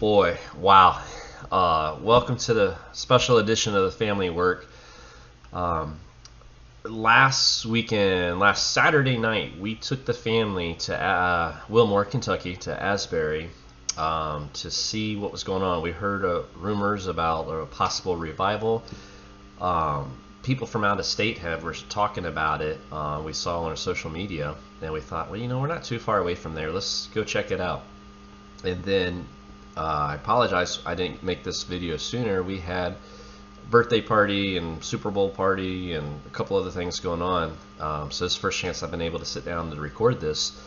boy, wow. Welcome to the special edition of the Family Work. Last Saturday night, we took the family to Wilmore, Kentucky, to Asbury to see what was going on. We heard rumors about a possible revival. People from out of state were talking about it. We saw on our social media, and we thought, well, we're not too far away from there. Let's go check it out. And then I apologize I didn't make this video sooner. We had a birthday party and Super Bowl party and a couple other things going on. So this is the first chance I've been able to sit down to record this.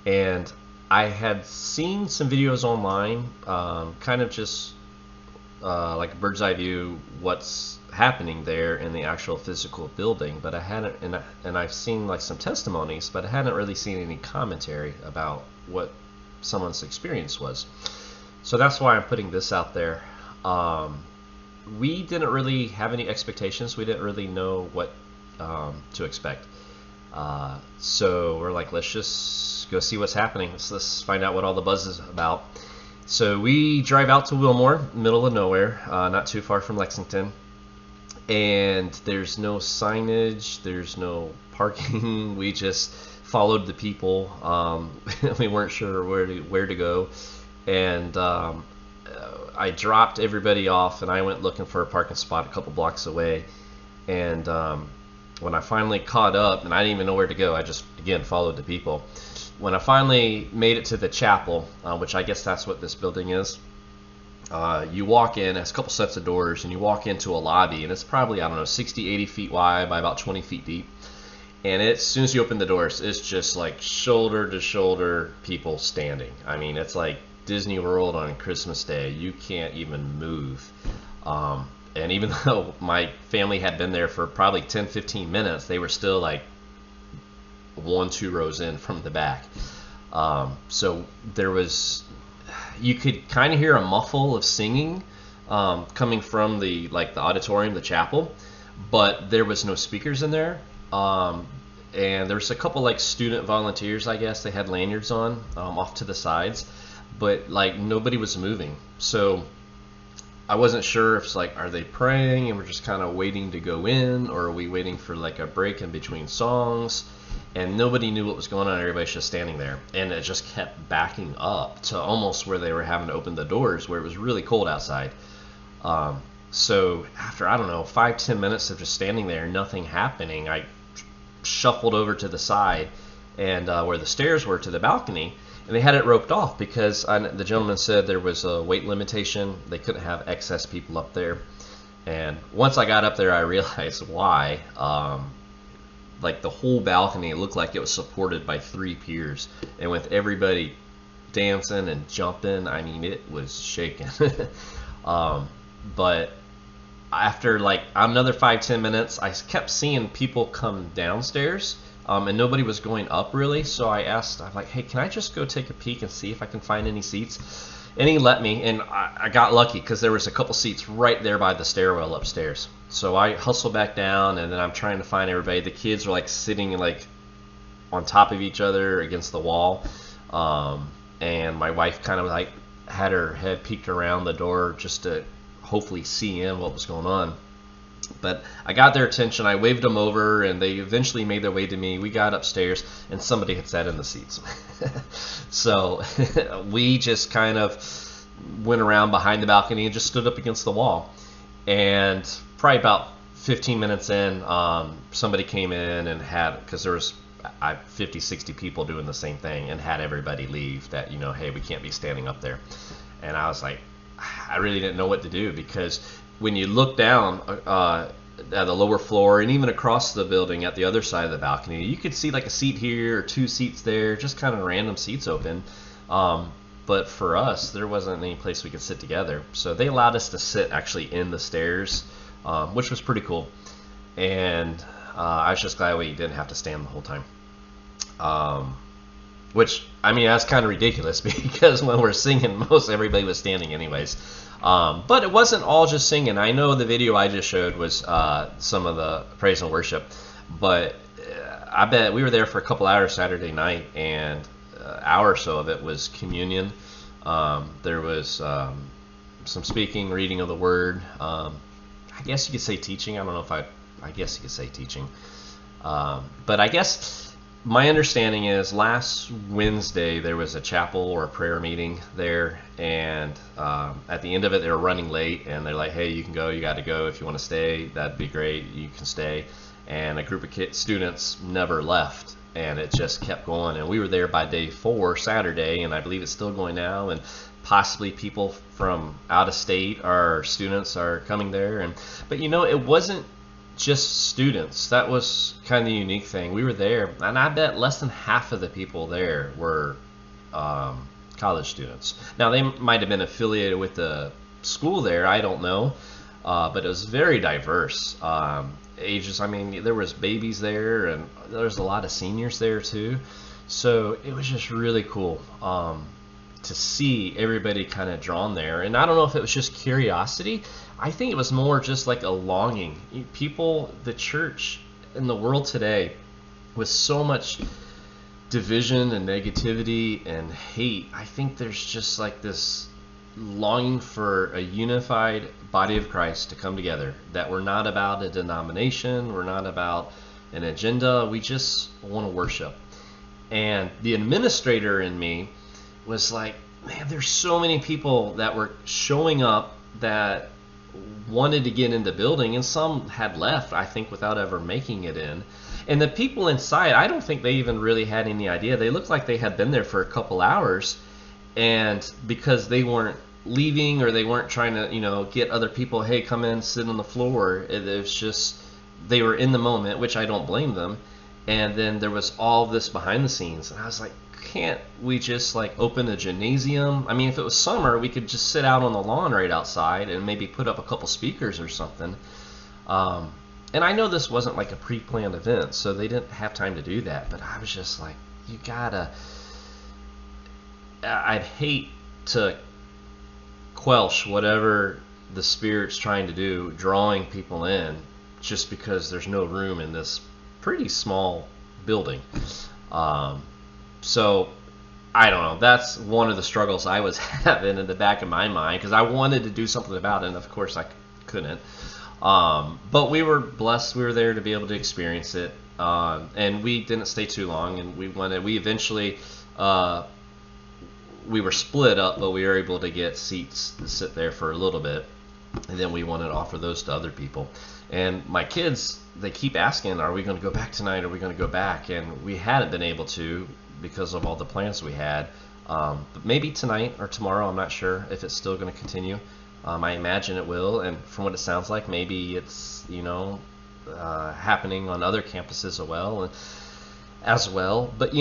And I had seen some videos online, kind of just like a bird's eye view what's happening there in the actual physical building, but I hadn't, and I've seen like some testimonies, but I hadn't really seen any commentary about what someone's experience was. So that's why I'm putting this out there. We didn't really have any expectations. We didn't really know what to expect. So we're like, let's just go see what's happening. Let's find out what all the buzz is about. So we drive out to Wilmore, middle of nowhere, not too far from Lexington. And there's no signage, there's no parking. We just followed the people. We weren't sure where to go. And I dropped everybody off and I went looking for a parking spot a couple blocks away. And when I finally caught up, and I didn't even know where to go, I just again followed the people. When I finally made it to the chapel, which I guess that's what this building is, you walk in, it's a couple sets of doors, and you walk into a lobby, and it's probably, 60, 80 feet wide by about 20 feet deep. And as soon as you open the doors, it's just like shoulder to shoulder people standing. I mean, it's like Disney World on Christmas Day. You can't even move. And even though my family had been there for probably 10-15 minutes, they were still like 1-2 rows in from the back. So there was, you could kind of hear a muffle of singing coming from the auditorium, the chapel, but there was no speakers in there. And there's a couple like student volunteers, I guess. They had lanyards on off to the sides, but like nobody was moving. So I wasn't sure if it's like, are they praying and we're just kind of waiting to go in, or are we waiting for like a break in between songs? And nobody knew what was going on. Everybody's just standing there, and it just kept backing up to almost where they were having to open the doors, where it was really cold outside. So after, 5-10 minutes of just standing there, nothing happening, I shuffled over to the side and where the stairs were to the balcony, and they had it roped off because the gentleman said there was a weight limitation. They couldn't have excess people up there. And once I got up there, I realized why. Like the whole balcony, it looked like it was supported by 3 piers, and with everybody dancing and jumping, I mean, it was shaking. But after like another 5-10 minutes, I kept seeing people come downstairs, and nobody was going up really. So I'm like, hey, can I just go take a peek and see if I can find any seats? And he let me, and I got lucky because there was a couple seats right there by the stairwell upstairs. So I hustled back down, and then I'm trying to find everybody. The kids were like sitting like on top of each other against the wall, and my wife kind of like had her head peeked around the door just to hopefully see in what was going on. But I got their attention. I waved them over, and they eventually made their way to me. We got upstairs, and somebody had sat in the seats. So we just kind of went around behind the balcony and just stood up against the wall. And probably about 15 minutes in, somebody came in and because there was 50-60 people doing the same thing, and had everybody leave that, hey, we can't be standing up there. And I was like, I really didn't know what to do, because when you look down at the lower floor and even across the building at the other side of the balcony, you could see like a seat here or 2 seats there, just kind of random seats open. But for us, there wasn't any place we could sit together. So they allowed us to sit actually in the stairs, which was pretty cool. And I was just glad we didn't have to stand the whole time. Which, I mean, that's kind of ridiculous because when we're singing, most everybody was standing anyways. But it wasn't all just singing. I know the video I just showed was some of the praise and worship, but I bet we were there for a couple hours Saturday night, and an hour or so of it was communion. There was some speaking, reading of the word. I guess you could say teaching. I don't know if I guess you could say teaching. But I guess my understanding is last Wednesday there was a chapel or a prayer meeting there, and at the end of it they were running late, and they're like, hey, you can go, you got to go. If you want to stay, that'd be great, you can stay. And a group of students never left, and it just kept going. And we were there by day 4, Saturday, and I believe it's still going now, and possibly people from out of state, our students, are coming there. But it wasn't just students. That was kind of the unique thing. We were there, and I bet less than half of the people there were college students. Now, they might have been affiliated with the school there, I don't know, but it was very diverse ages. I mean, there was babies there, and there was a lot of seniors there too. So it was just really cool to see everybody kind of drawn there. And I don't know if it was just curiosity. I think it was more just like a longing. People, the church in the world today, with so much division and negativity and hate, I think there's just like this longing for a unified body of Christ to come together. That we're not about a denomination, we're not about an agenda, we just want to worship. And the administrator in me was like, man, there's so many people that were showing up that wanted to get in the building, and some had left, I think, without ever making it in. And the people inside, I don't think they even really had any idea. They looked like they had been there for a couple hours, and because they weren't leaving, or they weren't trying to get other people, hey, come in, sit on the floor, it was just they were in the moment, which I don't blame them. And then there was all this behind the scenes, and I was like, can't we just like open a gymnasium? I mean, if it was summer, we could just sit out on the lawn right outside and maybe put up a couple speakers or something. And I know this wasn't like a pre-planned event, so they didn't have time to do that, but I was just like, you gotta, I'd hate to quelch whatever the Spirit's trying to do, drawing people in, just because there's no room in this pretty small building. So I don't know, that's one of the struggles I was having in the back of my mind, because I wanted to do something about it, and of course I couldn't. But we were blessed, we were there to be able to experience it, and we didn't stay too long, and we eventually we were split up, but we were able to get seats to sit there for a little bit, and then we wanted to offer those to other people. And my kids, they keep asking, are we going to go back tonight, are we going to go back? And we hadn't been able to because of all the plans we had, but maybe tonight or tomorrow, I'm not sure if it's still going to continue. I imagine it will, and from what it sounds like, maybe it's happening on other campuses as well. But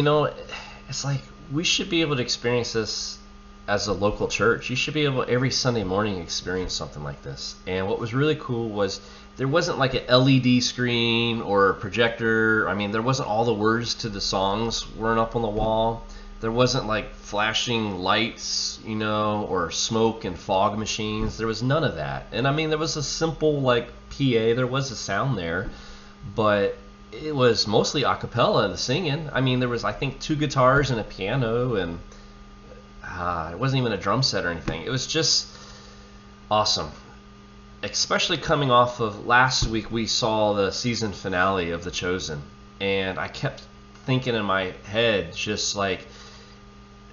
it's like we should be able to experience this as a local church. You should be able every Sunday morning experience something like this. And what was really cool was there wasn't like an LED screen or a projector. I mean, there wasn't all the words to the songs weren't up on the wall. There wasn't like flashing lights, or smoke and fog machines. There was none of that. And I mean, there was a simple like PA. There was a sound there, but it was mostly a cappella, the singing. I mean, there was, I think, 2 guitars and a piano, and it wasn't even a drum set or anything. It was just awesome. Especially coming off of last week, we saw the season finale of The Chosen, and I kept thinking in my head, just like,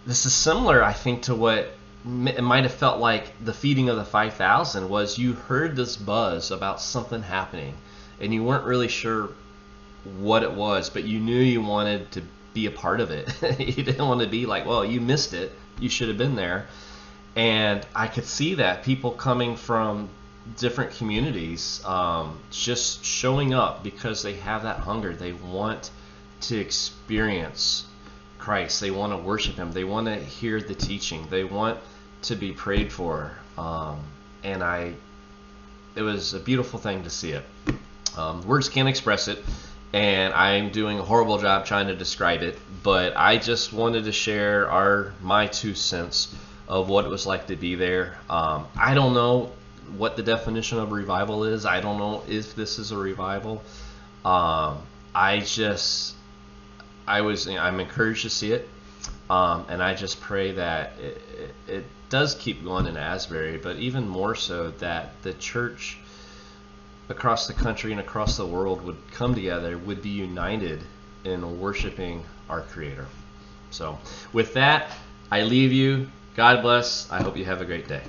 this is similar, I think, to what it might have felt like the feeding of the 5,000 was. You heard this buzz about something happening, and you weren't really sure what it was, but you knew you wanted to be a part of it. You didn't want to be like, well, you missed it, you should have been there. And I could see that people coming from different communities just showing up because they have that hunger. They want to experience Christ. They want to worship Him. They want to hear the teaching. They want to be prayed for. And it was a beautiful thing to see it. Words can't express it, and I'm doing a horrible job trying to describe it, but I just wanted to share my 2 cents of what it was like to be there. I don't know what the definition of revival is. I don't know if this is a revival. I'm encouraged to see it. And I just pray that it does keep going in Asbury, but even more so that the church across the country and across the world would come together, would be united in worshiping our Creator. So with that, I leave you. God bless. I hope you have a great day.